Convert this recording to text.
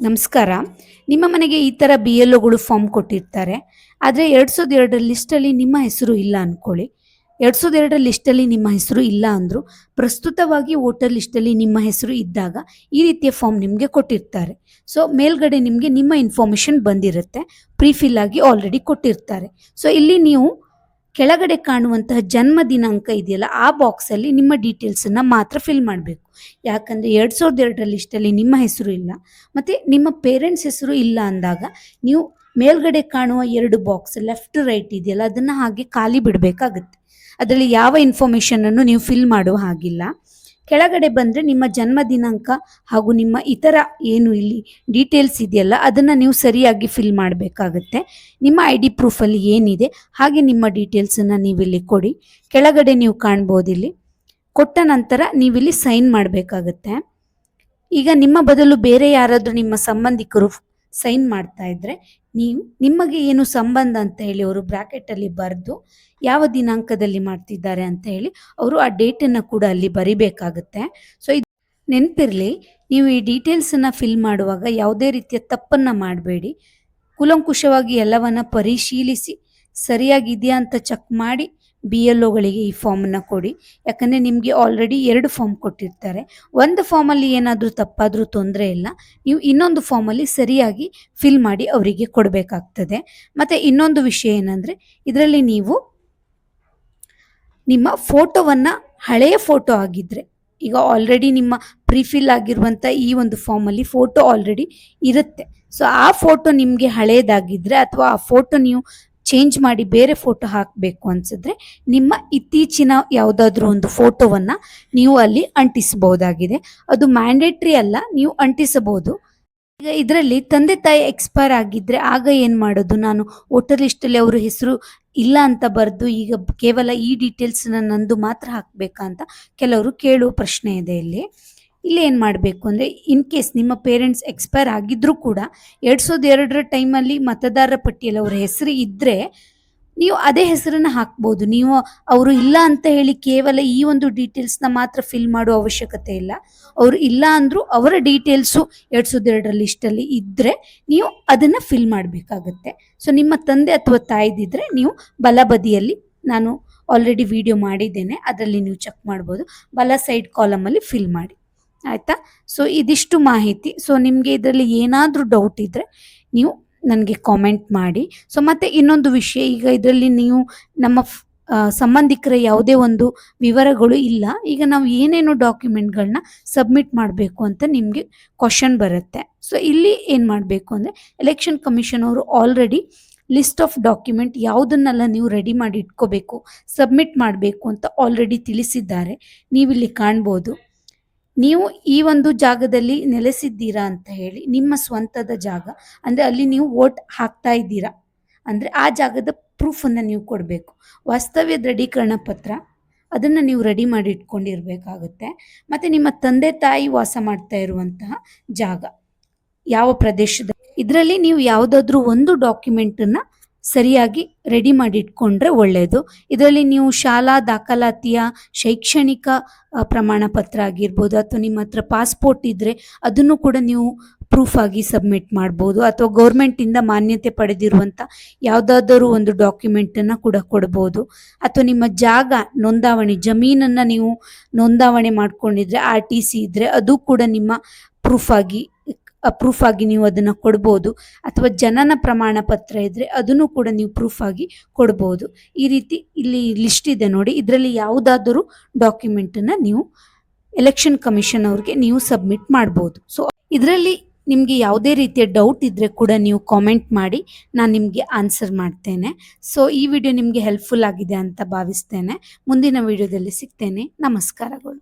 ನಮಸ್ಕಾರ. ನಿಮ್ಮ ಮನೆಗೆ ಈ ಥರ BLOಗಳು ಫಾರ್ಮ್ ಕೊಟ್ಟಿರ್ತಾರೆ. ಆದರೆ 2002 ಲಿಸ್ಟಲ್ಲಿ ನಿಮ್ಮ ಹೆಸರು ಇಲ್ಲ ಅಂದ್ಕೊಳ್ಳಿ. 2002 ಲಿಸ್ಟಲ್ಲಿ ನಿಮ್ಮ ಹೆಸರು ಇಲ್ಲ ಅಂದರೂ ಪ್ರಸ್ತುತವಾಗಿ ವೋಟರ್ ಲಿಸ್ಟಲ್ಲಿ ನಿಮ್ಮ ಹೆಸರು ಇದ್ದಾಗ ಈ ರೀತಿಯ ಫಾರ್ಮ್ ನಿಮಗೆ ಕೊಟ್ಟಿರ್ತಾರೆ. ಸೊ ಮೇಲ್ಗಡೆ ನಿಮಗೆ ನಿಮ್ಮ ಇನ್ಫಾರ್ಮೇಷನ್ ಬಂದಿರುತ್ತೆ, ಪ್ರೀಫಿಲ್ ಆಗಿ ಆಲ್ರೆಡಿ ಕೊಟ್ಟಿರ್ತಾರೆ. ಸೊ ಇಲ್ಲಿ ನೀವು ಕೆಳಗಡೆ ಕಾಣುವಂತಹ ಜನ್ಮ ದಿನಾಂಕ ಇದೆಯಲ್ಲ, ಆ ಬಾಕ್ಸಲ್ಲಿ ನಿಮ್ಮ ಡೀಟೇಲ್ಸನ್ನು ಮಾತ್ರ ಫಿಲ್ ಮಾಡಬೇಕು. ಯಾಕಂದರೆ 2002 ಲಿಸ್ಟಲ್ಲಿ ನಿಮ್ಮ ಹೆಸರು ಇಲ್ಲ ಮತ್ತು ನಿಮ್ಮ ಪೇರೆಂಟ್ಸ್ ಹೆಸರು ಇಲ್ಲ ಅಂದಾಗ ನೀವು ಮೇಲ್ಗಡೆ ಕಾಣುವ 2 ಬಾಕ್ಸ್ ಲೆಫ್ಟ್ ರೈಟ್ ಇದೆಯಲ್ಲ, ಅದನ್ನು ಹಾಗೆ ಖಾಲಿ ಬಿಡಬೇಕಾಗುತ್ತೆ. ಅದರಲ್ಲಿ ಯಾವ ಇನ್ಫಾರ್ಮೇಷನನ್ನು ನೀವು ಫಿಲ್ ಮಾಡುವ ಹಾಗಿಲ್ಲ. ಕೆಳಗಡೆ ಬಂದರೆ ನಿಮ್ಮ ಜನ್ಮ ದಿನಾಂಕ ಹಾಗೂ ನಿಮ್ಮ ಇತರ ಏನು ಇಲ್ಲಿ ಡೀಟೇಲ್ಸ್ ಇದೆಯಲ್ಲ, ಅದನ್ನು ನೀವು ಸರಿಯಾಗಿ ಫಿಲ್ ಮಾಡಬೇಕಾಗತ್ತೆ. ನಿಮ್ಮ ID ಪ್ರೂಫಲ್ಲಿ ಏನಿದೆ ಹಾಗೆ ನಿಮ್ಮ ಡೀಟೇಲ್ಸನ್ನು ನೀವಿಲ್ಲಿ ಕೊಡಿ. ಕೆಳಗಡೆ ನೀವು ಕಾಣ್ಬೋದಿಲ್ಲಿ ಕೊಟ್ಟ ನಂತರ ನೀವಿಲ್ಲಿ ಸೈನ್ ಮಾಡಬೇಕಾಗತ್ತೆ. ಈಗ ನಿಮ್ಮ ಬದಲು ಬೇರೆ ಯಾರಾದರೂ ನಿಮ್ಮ ಸಂಬಂಧಿಕರು ಸೈನ್ ಮಾಡ್ತಾ ಇದ್ದರೆ ನಿಮಗೆ ಏನು ಸಂಬಂಧ ಅಂತ ಹೇಳಿ ಅವರು ಬ್ರ್ಯಾಕೆಟಲ್ಲಿ ಬರೆದು ಯಾವ ದಿನಾಂಕದಲ್ಲಿ ಮಾಡ್ತಿದ್ದಾರೆ ಅಂತ ಹೇಳಿ ಅವರು ಆ ಡೇಟನ್ನು ಕೂಡ ಅಲ್ಲಿ ಬರಿಬೇಕಾಗುತ್ತೆ. ಸೊ ಇದು ನೆನಪಿರಲಿ, ನೀವು ಈ ಡೀಟೇಲ್ಸನ್ನು ಫಿಲ್ ಮಾಡುವಾಗ ಯಾವುದೇ ರೀತಿಯ ತಪ್ಪನ್ನು ಮಾಡಬೇಡಿ. ಕೂಲಂಕುಷವಾಗಿ ಎಲ್ಲವನ್ನು ಪರಿಶೀಲಿಸಿ ಸರಿಯಾಗಿದೆಯಾ ಅಂತ ಚೆಕ್ ಮಾಡಿ BLOಗಳಿಗೆ ಈ ಫಾರ್ಮನ್ನು ಕೊಡಿ. ಯಾಕಂದರೆ ನಿಮಗೆ ಆಲ್ರೆಡಿ 2 ಫಾರ್ಮ್ ಕೊಟ್ಟಿರ್ತಾರೆ. ಒಂದು ಫಾರ್ಮಲ್ಲಿ ಏನಾದರೂ ತಪ್ಪಾದರೂ ತೊಂದರೆ ಇಲ್ಲ, ನೀವು ಇನ್ನೊಂದು ಫಾರ್ಮಲ್ಲಿ ಸರಿಯಾಗಿ ಫಿಲ್ ಮಾಡಿ ಅವರಿಗೆ ಕೊಡಬೇಕಾಗ್ತದೆ. ಮತ್ತು ಇನ್ನೊಂದು ವಿಷಯ ಏನಂದರೆ, ಇದರಲ್ಲಿ ನೀವು ನಿಮ್ಮ ಫೋಟೋವನ್ನು ಹಳೆಯ ಫೋಟೋ ಆಗಿದ್ದರೆ, ಈಗ ಆಲ್ರೆಡಿ ನಿಮ್ಮ ಪ್ರೀಫಿಲ್ ಆಗಿರುವಂಥ ಈ ಒಂದು ಫಾರ್ಮಲ್ಲಿ ಫೋಟೋ ಆಲ್ರೆಡಿ ಇರುತ್ತೆ. ಸೊ ಆ ಫೋಟೋ ನಿಮಗೆ ಹಳೆಯದಾಗಿದ್ದರೆ ಅಥವಾ ಆ ಫೋಟೋ ನೀವು ಚೇಂಜ್ ಮಾಡಿ ಬೇರೆ ಫೋಟೋ ಹಾಕಬೇಕು ಅನಿಸಿದ್ರೆ ನಿಮ್ಮ ಇತ್ತೀಚಿನ ಯಾವುದಾದ್ರೂ ಒಂದು ಫೋಟೋವನ್ನು ನೀವು ಅಲ್ಲಿ ಅಂಟಿಸಬಹುದಾಗಿದೆ. ಅದು ಮ್ಯಾಂಡೇಟ್ರಿ ಅಲ್ಲ, ನೀವು ಅಂಟಿಸಬಹುದು. ಈಗ ಇದರಲ್ಲಿ ತಂದೆ ತಾಯಿ ಎಕ್ಸ್ಪೈರ್ ಆಗಿದ್ದರೆ ಆಗ ಏನು ಮಾಡೋದು? ನಾನು ವೋಟರ್ ಲಿಸ್ಟಲ್ಲಿ ಅವರ ಹೆಸರು ಇಲ್ಲ ಅಂತ ಬರೆದು ಈಗ ಕೇವಲ ಈ ಡೀಟೇಲ್ಸನ್ನ ನಂದು ಮಾತ್ರ ಹಾಕಬೇಕಾ ಅಂತ ಕೆಲವರು ಕೇಳುವ ಪ್ರಶ್ನೆ ಇದೆ. ಇಲ್ಲಿ ಏನು ಮಾಡಬೇಕು ಅಂದರೆ, ಇನ್ ಕೇಸ್ ನಿಮ್ಮ ಪೇರೆಂಟ್ಸ್ ಎಕ್ಸ್ಪೈರ್ ಆಗಿದ್ದರೂ ಕೂಡ 2002 ಟೈಮಲ್ಲಿ ಮತದಾರರ ಪಟ್ಟಿಯಲ್ಲಿ ಅವರ ಹೆಸರು ಇದ್ದರೆ ನೀವು ಅದೇ ಹೆಸರನ್ನು ಹಾಕ್ಬೋದು. ನೀವು ಅವರು ಇಲ್ಲ ಅಂತ ಹೇಳಿ ಕೇವಲ ಈ ಒಂದು ಡೀಟೇಲ್ಸ್ನ ಮಾತ್ರ ಫಿಲ್ ಮಾಡೋ ಅವಶ್ಯಕತೆ ಇಲ್ಲ. ಅವರು ಇಲ್ಲ ಅಂದರೂ ಅವರ ಡೀಟೇಲ್ಸು 2002 ಲಿಸ್ಟಲ್ಲಿ ಇದ್ದರೆ ನೀವು ಅದನ್ನು ಫಿಲ್ ಮಾಡಬೇಕಾಗತ್ತೆ. ಸೊ ನಿಮ್ಮ ತಂದೆ ಅಥವಾ ತಾಯಿದಿದ್ದರೆ ನೀವು ಬಲಬದಿಯಲ್ಲಿ, ನಾನು ಆಲ್ರೆಡಿ ವಿಡಿಯೋ ಮಾಡಿದ್ದೇನೆ, ಅದರಲ್ಲಿ ನೀವು ಚೆಕ್ ಮಾಡ್ಬೋದು, ಬಲ ಸೈಡ್ ಕಾಲಮಲ್ಲಿ ಫಿಲ್ ಮಾಡಿ. ಆಯಿತಾ? ಸೊ ಇದಿಷ್ಟು ಮಾಹಿತಿ. ಸೊ ನಿಮಗೆ ಇದರಲ್ಲಿ ಏನಾದರೂ ಡೌಟ್ ಇದ್ದರೆ ನೀವು ನನಗೆ ಕಾಮೆಂಟ್ ಮಾಡಿ. ಸೊ ಮತ್ತು ಇನ್ನೊಂದು ವಿಷಯ, ಈಗ ಇದರಲ್ಲಿ ನೀವು ನಮ್ಮ ಸಂಬಂಧಿಕರ ಯಾವುದೇ ಒಂದು ವಿವರಗಳು ಇಲ್ಲ, ಈಗ ನಾವು ಏನೇನು ಡಾಕ್ಯುಮೆಂಟ್ಗಳನ್ನ ಸಬ್ಮಿಟ್ ಮಾಡಬೇಕು ಅಂತ ನಿಮಗೆ ಕ್ವಶನ್ ಬರುತ್ತೆ. ಸೊ ಇಲ್ಲಿ ಏನು ಮಾಡಬೇಕು ಅಂದರೆ, ಎಲೆಕ್ಷನ್ ಕಮಿಷನ್ ಅವರು ಆಲ್ರೆಡಿ ಲಿಸ್ಟ್ ಆಫ್ ಡಾಕ್ಯುಮೆಂಟ್ ಯಾವುದನ್ನೆಲ್ಲ ನೀವು ರೆಡಿ ಮಾಡಿ ಇಟ್ಕೋಬೇಕು, ಸಬ್ಮಿಟ್ ಮಾಡಬೇಕು ಅಂತ ಆಲ್ರೆಡಿ ತಿಳಿಸಿದ್ದಾರೆ. ನೀವಿಲ್ಲಿ ಕಾಣ್ಬೋದು. ನೀವು ಈ ಒಂದು ಜಾಗದಲ್ಲಿ ನೆಲೆಸಿದ್ದೀರಾ ಅಂತ ಹೇಳಿ ನಿಮ್ಮ ಸ್ವಂತದ ಜಾಗ ಅಂದರೆ ಅಲ್ಲಿ ನೀವು ವೋಟ್ ಹಾಕ್ತಾ ಇದ್ದೀರಾ ಅಂದರೆ ಆ ಜಾಗದ ಪ್ರೂಫನ್ನು ನೀವು ಕೊಡಬೇಕು. ವಾಸ್ತವ್ಯ ದೃಢೀಕರಣ ಪತ್ರ ಅದನ್ನು ನೀವು ರೆಡಿ ಮಾಡಿ ಇಟ್ಕೊಂಡಿರಬೇಕಾಗುತ್ತೆ. ಮತ್ತು ನಿಮ್ಮ ತಂದೆ ತಾಯಿ ವಾಸ ಮಾಡ್ತಾ ಇರುವಂತಹ ಜಾಗ ಯಾವ ಪ್ರದೇಶದ, ಇದರಲ್ಲಿ ನೀವು ಯಾವುದಾದ್ರೂ ಒಂದು ಡಾಕ್ಯುಮೆಂಟನ್ನು ಸರಿಯಾಗಿ ರೆಡಿ ಮಾಡಿ ಇಟ್ಕೊಂಡ್ರೆ ಒಳ್ಳೆಯದು. ಇದರಲ್ಲಿ ನೀವು ಶಾಲಾ ದಾಖಲಾತಿಯ ಶೈಕ್ಷಣಿಕ ಪ್ರಮಾಣ ಪತ್ರ ಆಗಿರ್ಬೋದು, ಅಥವಾ ನಿಮ್ಮ ಹತ್ರ ಪಾಸ್ಪೋರ್ಟ್ ಇದ್ದರೆ ಅದನ್ನು ಕೂಡ ನೀವು ಪ್ರೂಫ್ ಆಗಿ ಸಬ್ಮಿಟ್ ಮಾಡ್ಬೋದು, ಅಥವಾ ಗೌರ್ಮೆಂಟಿಂದ ಮಾನ್ಯತೆ ಪಡೆದಿರುವಂಥ ಯಾವುದಾದರೂ ಒಂದು ಡಾಕ್ಯುಮೆಂಟನ್ನು ಕೂಡ ಕೊಡ್ಬೋದು. ಅಥವಾ ನಿಮ್ಮ ಜಾಗ ನೋಂದಾವಣಿ, ಜಮೀನನ್ನು ನೀವು ನೋಂದಾವಣೆ ಮಾಡ್ಕೊಂಡಿದ್ರೆ RTC ಇದ್ದರೆ ಅದು ಕೂಡ ನಿಮ್ಮ ಪ್ರೂಫ್ ಆಗಿ ನೀವು ಅದನ್ನು ಕೊಡ್ಬೋದು. ಅಥವಾ ಜನನ ಪ್ರಮಾಣ ಪತ್ರ ಇದ್ದರೆ ಅದನ್ನು ಕೂಡ ನೀವು ಪ್ರೂಫ್ ಆಗಿ ಕೊಡ್ಬೋದು. ಈ ರೀತಿ ಇಲ್ಲಿ ಲಿಸ್ಟ್ ಇದೆ ನೋಡಿ, ಇದರಲ್ಲಿ ಯಾವುದಾದರೂ ಡಾಕ್ಯುಮೆಂಟನ್ನು ನೀವು ಎಲೆಕ್ಷನ್ ಕಮಿಷನ್ ಅವ್ರಿಗೆ ನೀವು ಸಬ್ಮಿಟ್ ಮಾಡ್ಬೋದು. ಸೊ ಇದರಲ್ಲಿ ನಿಮಗೆ ಯಾವುದೇ ರೀತಿಯ ಡೌಟ್ ಇದ್ದರೆ ಕೂಡ ನೀವು ಕಾಮೆಂಟ್ ಮಾಡಿ, ನಾನು ನಿಮಗೆ ಆನ್ಸರ್ ಮಾಡ್ತೇನೆ. ಸೊ ಈ ವಿಡಿಯೋ ನಿಮಗೆ ಹೆಲ್ಪ್ಫುಲ್ ಆಗಿದೆ ಅಂತ ಭಾವಿಸ್ತೇನೆ. ಮುಂದಿನ ವಿಡಿಯೋದಲ್ಲಿ ಸಿಗ್ತೇನೆ. ನಮಸ್ಕಾರಗಳು.